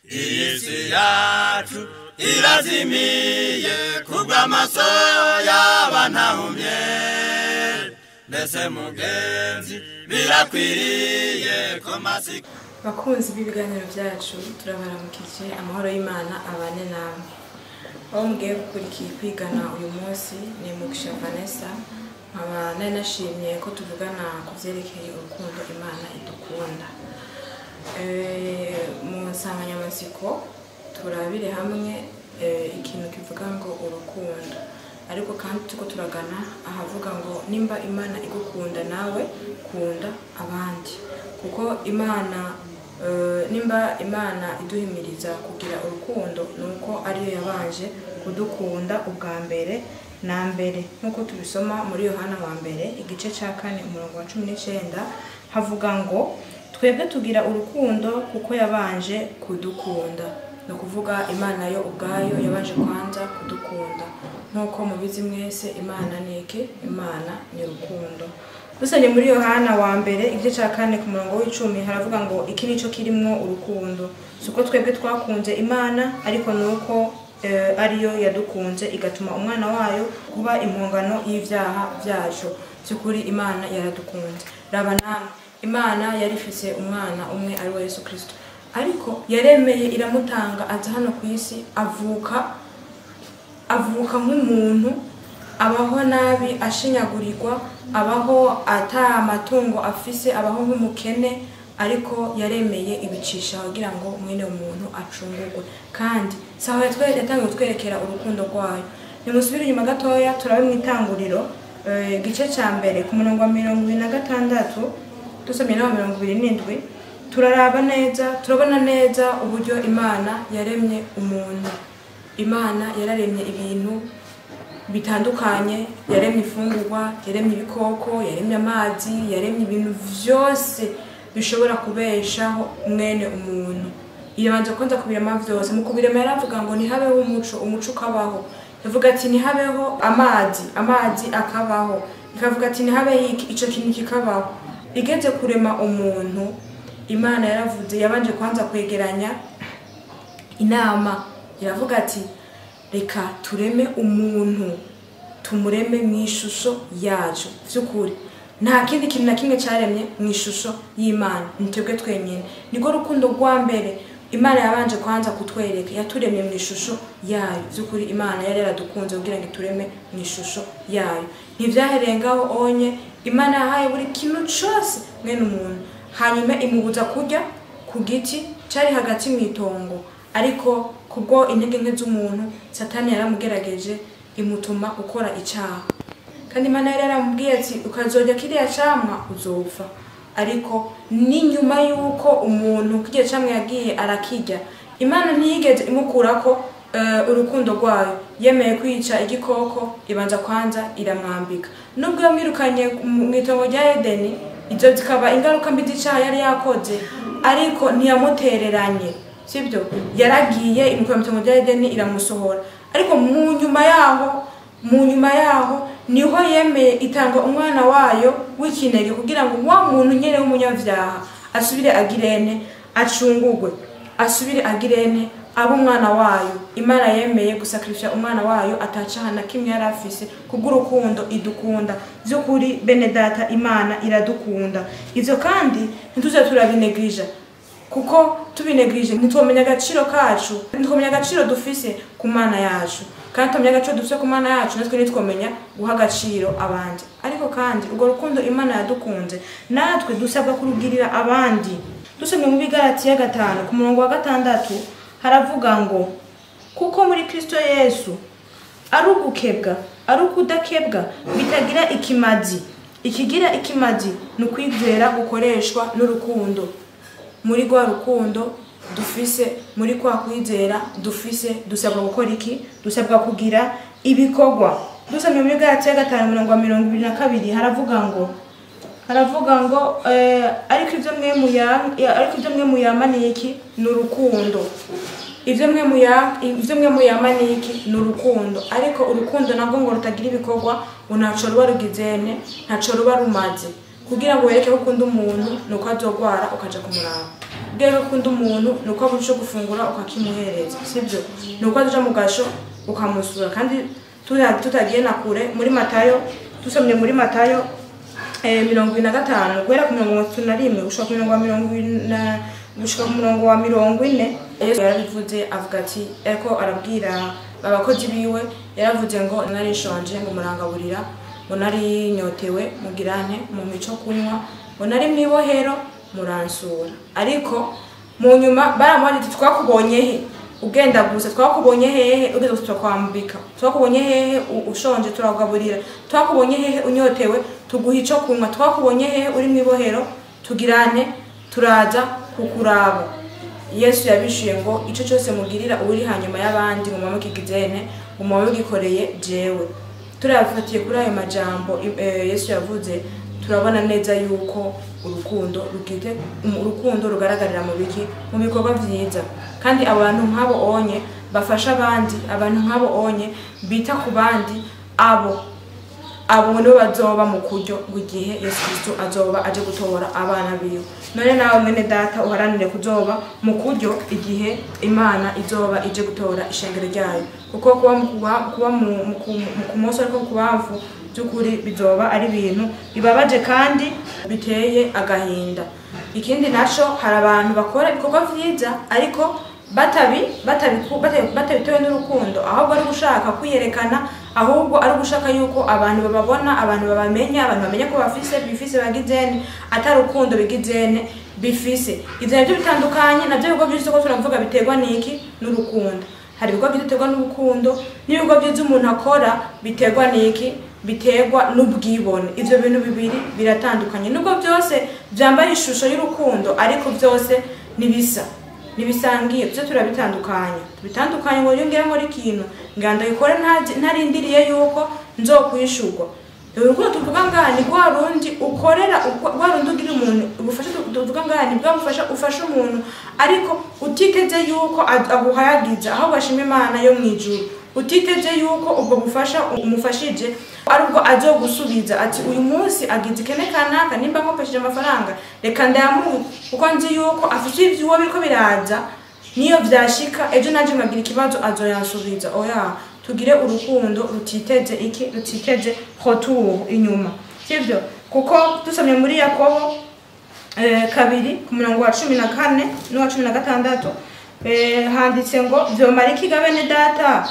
isi yacu irazimiye kubw'amaso y'abantahumye mbese mugenzi birakwiriye ko masiko bakunzi b'ibiganiro byacu turabaramukije amahoro y'Imana abane namwe aho mugiye gukurikira kwigana uyu munsi ni Mugisha Vanessa nkaba nashimye ko tuvugana ku byerekeye urukundo Imana idukunda mu nsanganyamatsiko turabire hamwe ikintu kivuga ngo urukundo ariko kandi tuko turagana ahavuga ngo nimba Imana igukunda nawe kunda abandi kuko Imana nimba Imana iduhimiriza kugira urukundo nuko ariyo yabanje kudukunda ubwa mbere na mbere nkuko tubisoma muri Yohana wa mbere igice ca 4:19 havuga ngo twebwe tugira urukundo kuko yabanje kudukunda no kuvuga Imana yo ubwayo yabanje kwanza kudukunda nkuko mubizi mwese Imana niki Imana ni urukundo dusanye muri Yohana wa mbere igice ca 4:10 haravuga ngo iki nico kirimwo urukundo suko twebwe twakunze Imana ariko nuko ariyo yadukunze igatuma umwana wayo kuba impongano y'ivyaha byacu cyukuri Imana yaradukunze raba namwe Imana yarifise umwana umwe ari we Yesu Kristo ariko yaremeye iramutanga aza hano ku isi avuka nk'umuntu abaho nabi ashinyagurirwa abaho ata amatungo afise abaho nk'umukene ariko yaremeye ibicisha kugira ngo mwene umuntu acungurwe kandi saho yatangiye twerekera urukundo rwayo nimusubire inyuma gatoya turabe mu itanguriro gice ca mbere ku murongo wa 26 dusomye na 27 turaraba neza turabona neza uburyo Imana yaremye umuntu Imana yararemye ibintu bitandukanye yaremye ifungurwa yaremye ibikoko yaremye amazi yaremye ibintu vyose bishobora kubeshaho mwene umuntu irabanza kwanza kubirema vyose mu kubirema yaravuga ngo nihabeho umuco kabaho yavuga ati nihabeho amazi akabaho ikavuga ati nihabe ico kintu kikabaho igeze kurema umuntu Imana yaravuze yabanje kwanza kwegeranya inama iravuga ati reka tureme umuntu tumureme mwishusho yacu vyukuri nta kindi kintu na kimwe cyaremye mwishusho y'Imana nitebwe twenyene niko rukundo rwa mbere Imana yabanje kwanza kutwereka yaturemye mwishusho yayo vyukuri Imana yari yaradukunze kugira ngo tureme mwishusho yayo ntivyaherengaho onye Imana yahaye buri kintu cyose mwene umuntu hanyuma imubuza kujya ku giti cyari hagati mu itongo ariko kubwo intege nke z'umuntu Satani yaramugerageje imutuma ukora icyaha kandi Imana yari yaramubwiye ati ukazojya kiriya camwa uzopfa ariko ni nyuma yuko umuntu kigiye camwe yagiye arakijya Imana ntiyigeze imukurako urukundo rwayo yemeye kwica igikoko ibanza kwanza iramwambika nubwo yamwirukanye mu itongo rya Edeni izo zikaba ingaruka mbi z'icyaha yari yakoze ariko ntiyamutereranye sibyo yaragiye imukura mu itongo rya Edeni iramusohora ariko mu nyuma yaho niho yemeye itanga umwana wayo w'ikinege kugira ngo wa muntu nyene w'umunyavyaha asubire agirene acungurwe asubire agirene abo umwana wayo Imana yemeye gusakrifisha umwana wayo atacaha na kimwe yarafise kubw'urukundo idukunda vy'ukuri bene data Imana iradukunda ivyo kandi ntituze turabinegrija kuko tubinegrije ntitwomenya agaciro kacu ntitwomenya agaciro dufise ku Mana yacu kandi tumenya agaciro dufise ku Mana yacu natwe nitwomenya guha agaciro abandi ariko kandi urwo rukundo Imana yadukunze natwe dusabwa kurugirira abandi dusomye mu Bigalatiya 5 ku murongo wa 6 haravuga ngo kuko muri Kristo Yesu ari ugukebwa ari ukudakebwa bitagira ikimazi ikigira ikimazi nukwizera gukoreshwa n'urukundo muri rwa rukundo dufise muri kwa kwizera dufise dusabwa gukora iki dusabwa kugira ibikorwa dusomye muri Bigalatiya 5:22 haravuga ngo ariko ivyo mwe muyamaniye iki n'urukundo ivyo mwe muyamaniye iki n'urukundo ariko urukundo nabwo ngo rutagira ibikorwa unaco ruba rugizene ntaco ruba rumaze kugira ngo wereke ko ukunda umuntu nuko azogwara ukaja kumuraba ubwenge kunda umuntu nuko abusho gufungura ukakimuhereza sibyo nuko aja mu gasho ukamusura kandi tutagiye na kure muri Matayo dusomye muri Matayo 25 guhera ku 31 gushika ku 20 gushika ku 40 Yesu yarabivuze avuga ati eko arabwira abakozi biwe yaravuze ngo nari shonje ngo murangaburira ngo nari nyotewe mugirane mu mico kunywa ngo nari mwibohero muransura ariko mu nyuma baramwanditse twakubonye he ugenda gusa twakubonye hehe ugeze twakwambika twakubonye hehe ushonje turagaburira twakubonye hehe unyotewe tuguha ico kunywa twakubonye hehe uri mwibohero tugirane turaza kukuraba Yesu yabishuye ngo ico cyose mugirira uri hanyuma y'abandi mu mamukigizene mu mamugikoreye jewe turafatiye kuri ayo majambo Yesu yavuze turabona neza yuko urukundo rugaragarira mu biki mu bikorwa vyiza kandi abantu nk'abo onye bafasha abandi abantu nk'abo onye bita ku bandi abo nibo bazoba mu kuryo gihe Yesu Kristo azoba aje gutora abana biwe none nawe mwene data uharanire kuzoba mu kuryo igihe Imana izoba ije gutora ishengero ryayo kuko kuba mu kumoso ariko kubavu byukuri bizoba ari ibintu bibabaje kandi biteye agahinda ikindi naco hari abantu bakora ibikorwa vyiza ariko batabitewe n'urukundo ahubwo ari gushaka kwiyerekana ahubwo ari gushaka yuko abantu bababona abantu babamenya abantu bamenye ko bifise bagizene atari urukundo bigizene bifise ivyo navyo bitandukanye navyo bigo byose ko turavuga biterwa niki n'urukundo hari ibigo biterwa n'urukundo n'ibigo byose umuntu akora biterwa niki biterwa n'ubwibone ivyo bintu bibiri biratandukanye nubwo byose byambaye ishusho y'urukundo ariko byose nibisa nibisangiye byo turabitandukanye ngo yongera muri ikintu nganda ikore ntarindiriye yuko nzokwishurwa urukundo tuvuga ngani kwa rundi ukorera rwarundi ugira umuntu ubufasha tuvuga ngani bwabufasha ufasha umuntu ariko utikeze yuko aguhayagiza aho bashima Imana yo mwijuru utiteze yuko ubwo bufasha umufashije arubwo azogusubiza ati uyu munsi agize kenekanaka nimba nkopesheje amafaranga reka ndayamuhe kuko nzi yuko afite ivyo biriko biraza niyo vyashika ejo naje ngagira ikibazo azoyansubiza oya tugire urukundo rutiteze retour inyuma sivyo kuko dusomye muri Yakobo 2:14 n'uwa 16 handitse ngo vyomara ikigabene data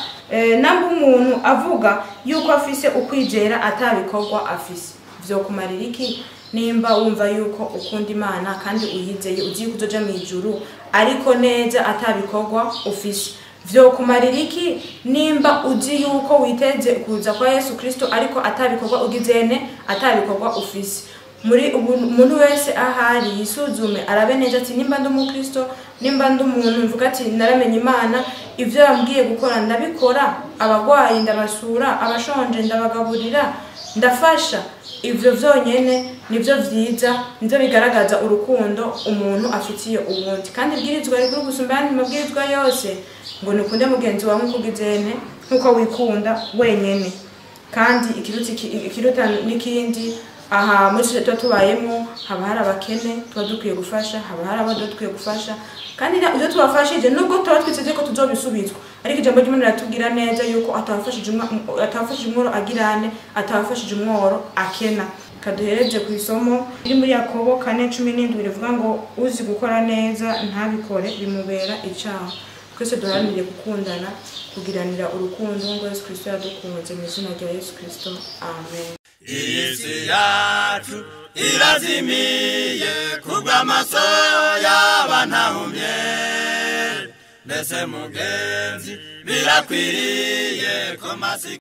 namba umuntu avuga yuko afise ukwizera atabikorwa afise vyo kumarira iki nimba wumva yuko ukunda Imana kandi uyizeye ugiye kuzoja mu ijuru ariko neza atabikorwa ufise vyo kumarira iki nimba uzi yuko witeze kuza kwa Yesu Kristo ariko atabikorwa ugizene atabikorwa ufise muri umuntu wese ahari yisuzume arabe neza ati nimba ndi umukristo nimba ndi umuntu mvuga ati naramenye Imana ivyo yambwiye gukora ndabikora abagwayi ndabasura abashonje ndabagaburira ndafasha ivyo vyonyene nivyo vyiza nivyo bigaragaza urukundo umuntu afitiye ubundi kandi bwirizwa rikuru gusumbana mabwirizwa yose ngo nukunde mugenzi wawe nkugizene nkuko wikunda wenyene kandi ikiruta n'ikindi aha muri cyo tubayemo haba hari abakene tuba dukwiye gufasha haba hari abado dukwiye gufasha kandi ibyo tubafashije nubwo tuba twiteze ko tuzobisubizwa ariko ijambo ry'Imana ratubwira neza yuko atafashije umworo agirane atafashije umworo akena kaduhereje ku isomo iri muri Yakobo 4:17 rivuga ngo uzi gukora neza ntabikore bimubera icaha twese duharanire gukundana kugiranira urukundo ngo Yesu Kristo yadukunze mu izina rya Yesu Kristo amen. Isi yacu irazimiye kubw'amaso y'abantahumye mbese mugenzi birakwiriye ko